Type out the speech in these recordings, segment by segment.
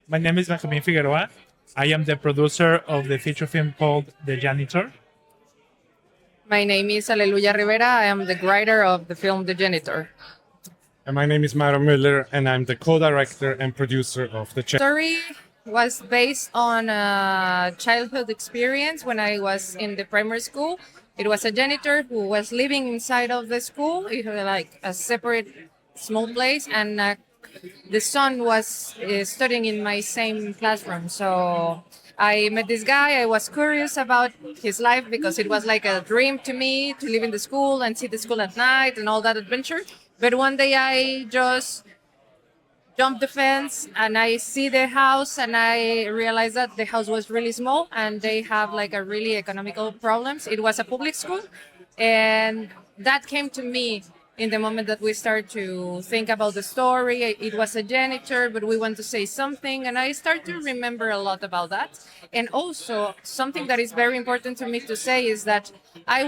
My name is Benjamin Figueroa. I am the producer of the feature film called The Janitor. My name is Aleluya Rivera. I am the writer of the film The Janitor. And my name is Mauro Mueller, and I'm the co-director and producer of the Story was based on a childhood experience when I was in the primary school. It was a janitor who was living inside of the school. It was like a separate small place, and the son was studying in my same classroom. So I met this guy. I was curious about his life because it was like a dream to me to live in the school and see the school at night and all that adventure. But one day I just jumped the fence and I see the house and I realized that the house was really small and they have like a really economical problems. It was a public school, and that came to me in the moment that we start to think about the story. It was a janitor, but we want to say something, and I start to remember a lot about that. And also something that is very important to me to say is that I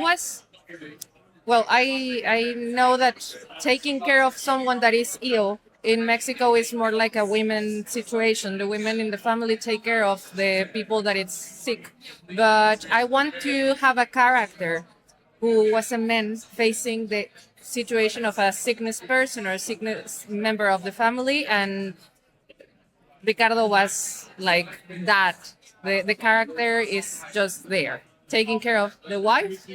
know that taking care of someone that is ill in Mexico is more like a women situation. The women in the family take care of the people that is sick. But I want to have a character who was a man facing the situation of a sickness person or a sickness member of the family, and Ricardo was like that. The character is just there, taking care of the wife.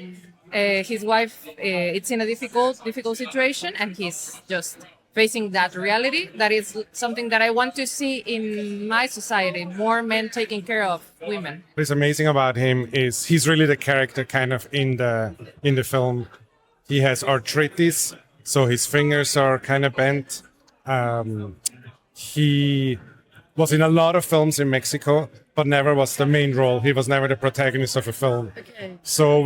His wife, it's in a difficult situation, and he's just facing that reality. That is something that I want to see in my society, more men taking care of women. What's amazing about him is he's really the character kind of in the film. He has arthritis, so his fingers are kind of bent. He was in a lot of films in Mexico, but never was the main role. He was never the protagonist of a film. Okay. So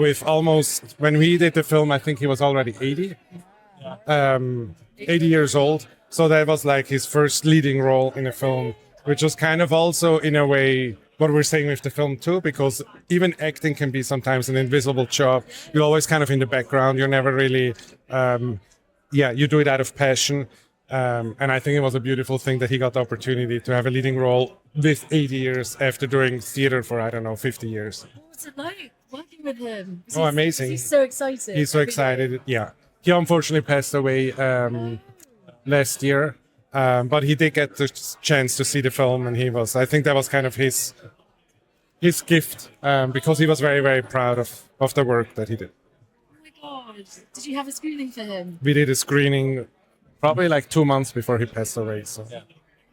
when we did the film, I think he was already 80. 80 years old. So that was like his first leading role in a film, which was kind of also in a way what we're saying with the film too, because even acting can be sometimes an invisible job. You're always kind of in the background. You're never really, you do it out of passion. And I think it was a beautiful thing that he got the opportunity to have a leading role with 80 years after doing theater for, 50 years. What's it like working with him? Amazing. He's so excited. He's so excited, yeah. He unfortunately passed away last year, but he did get the chance to see the film, and I think that was kind of his gift, because he was very, very proud of the work that he did. Oh my God. Did you have a screening for him? We did a screening probably like 2 months before he passed away. So,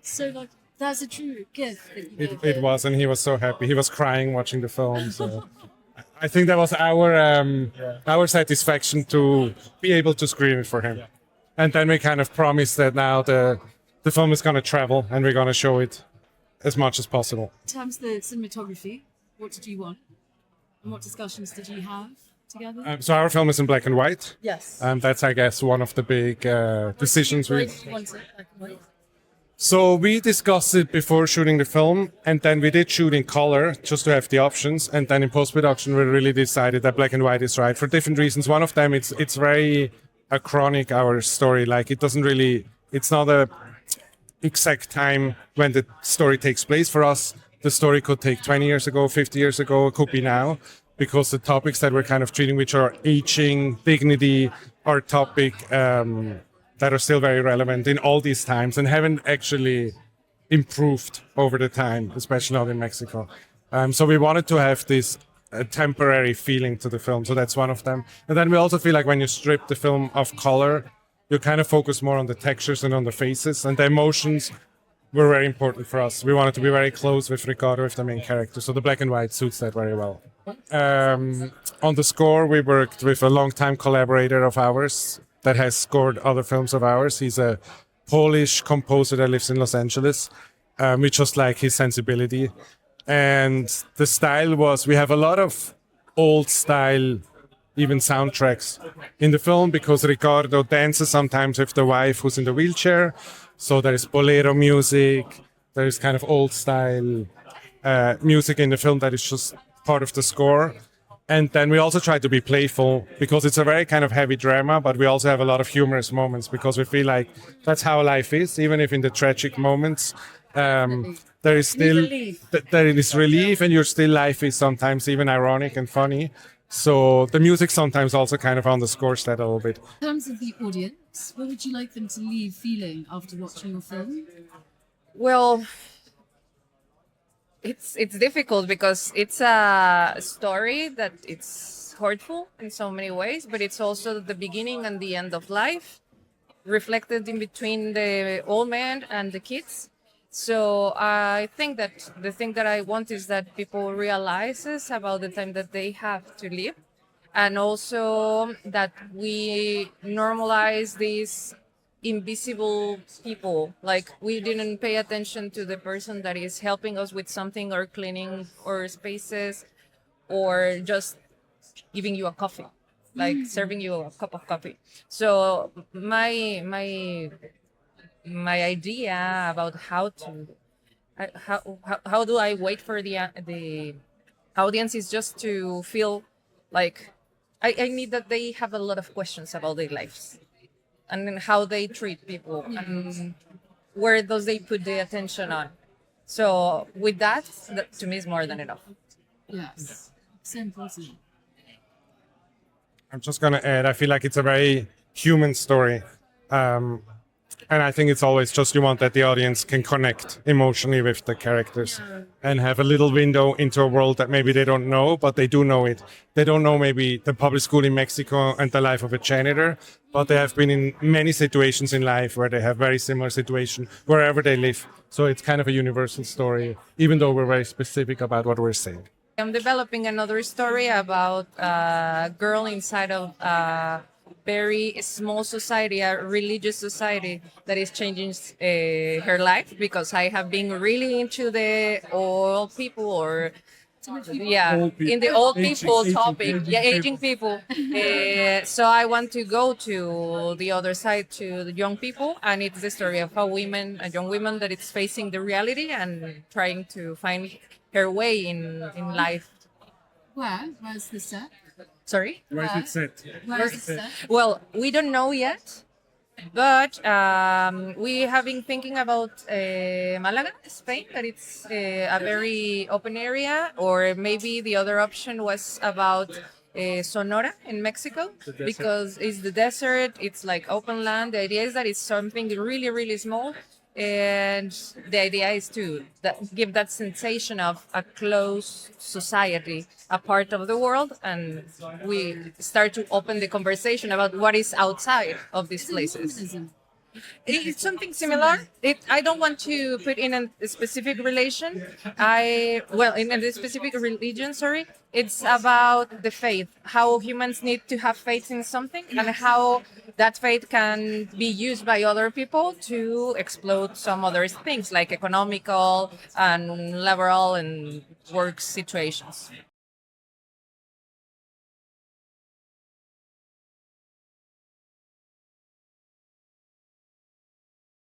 So that's a true gift that you gave it him. was, and he was so happy. He was crying watching the film. So I think that was our satisfaction to be able to screen it for him. And then we kind of promised that now the film is going to travel and we're going to show it as much as possible. In terms of the cinematography, what did you want? And what discussions did you have together? So our film is in black and white. Yes. That's, I guess, one of the big decisions Why we... did you want it black and white? So we discussed it before shooting the film, and then we did shoot in color just to have the options. And then in post-production, we really decided that black and white is right for different reasons. One of them, it's very achronic, our story. Like it's not a exact time when the story takes place. For us, the story could take 20 years ago, 50 years ago, it could be now, because the topics that we're kind of treating, which are aging, dignity, are topic that are still very relevant in all these times and haven't actually improved over the time, especially not in Mexico. So we wanted to have this temporary feeling to the film. So that's one of them. And then we also feel like when you strip the film of color, you kind of focus more on the textures and on the faces, and the emotions were very important for us. We wanted to be very close with Ricardo, with the main character. So the black and white suits that very well. On the score, we worked with a longtime collaborator of ours that has scored other films of ours. He's a Polish composer that lives in Los Angeles. We just like his sensibility. And the style we have a lot of old style, even soundtracks in the film, because Ricardo dances sometimes with the wife who's in the wheelchair. So there is bolero music, there is kind of old style music in the film that is just part of the score. And then we also try to be playful because it's a very kind of heavy drama, but we also have a lot of humorous moments because we feel like that's how life is, even if in the tragic moments. There is still relief. there is relief, and your still life is sometimes even ironic and funny. So the music sometimes also kind of underscores that a little bit. In terms of the audience, what would you like them to leave feeling after watching your film? Well, it's difficult because it's a story that it's hurtful in so many ways, but it's also the beginning and the end of life, reflected in between the old man and the kids. So I think that the thing that I want is that people realizes about the time that they have to live, and also that we normalize these invisible people. Like we didn't pay attention to the person that is helping us with something or cleaning our spaces or just giving you a coffee, like serving you a cup of coffee. So my idea about how to how do I wait for the audience is just to feel like I need that they have a lot of questions about their lives and then how they treat people and where does they put the attention on. So with that, that to me is more than enough. Yes. So important. I'm just gonna add, I feel like it's a very human story. And I think it's always just you want that the audience can connect emotionally with the characters and have a little window into a world that maybe they don't know, but they do know it. They don't know maybe the public school in Mexico and the life of a janitor, but they have been in many situations in life where they have very similar situation wherever they live. So it's kind of a universal story, even though we're very specific about what we're saying. I'm developing another story about a girl inside of a very small society, a religious society that is changing her life because I have been really into the old people or in the old people topic, aging people. So I want to go to the other side, to the young people, and it's the story of a young woman that is facing the reality and trying to find her way in life. Where's the set? Sorry? Where is it set? Where's the set? Well, we don't know yet, but we have been thinking about Malaga, Spain, that it's a very open area, or maybe the other option was about Sonora in Mexico, because it's the desert, it's like open land. The idea is that it's something really, really small. And the idea is to give that sensation of a close society, a part of the world, and we start to open the conversation about what is outside of these places. Feminism. It's something similar. I don't want to put in a specific relation. In a specific religion, sorry. It's about the faith, how humans need to have faith in something and how that faith can be used by other people to explode some other things like economical and liberal and work situations.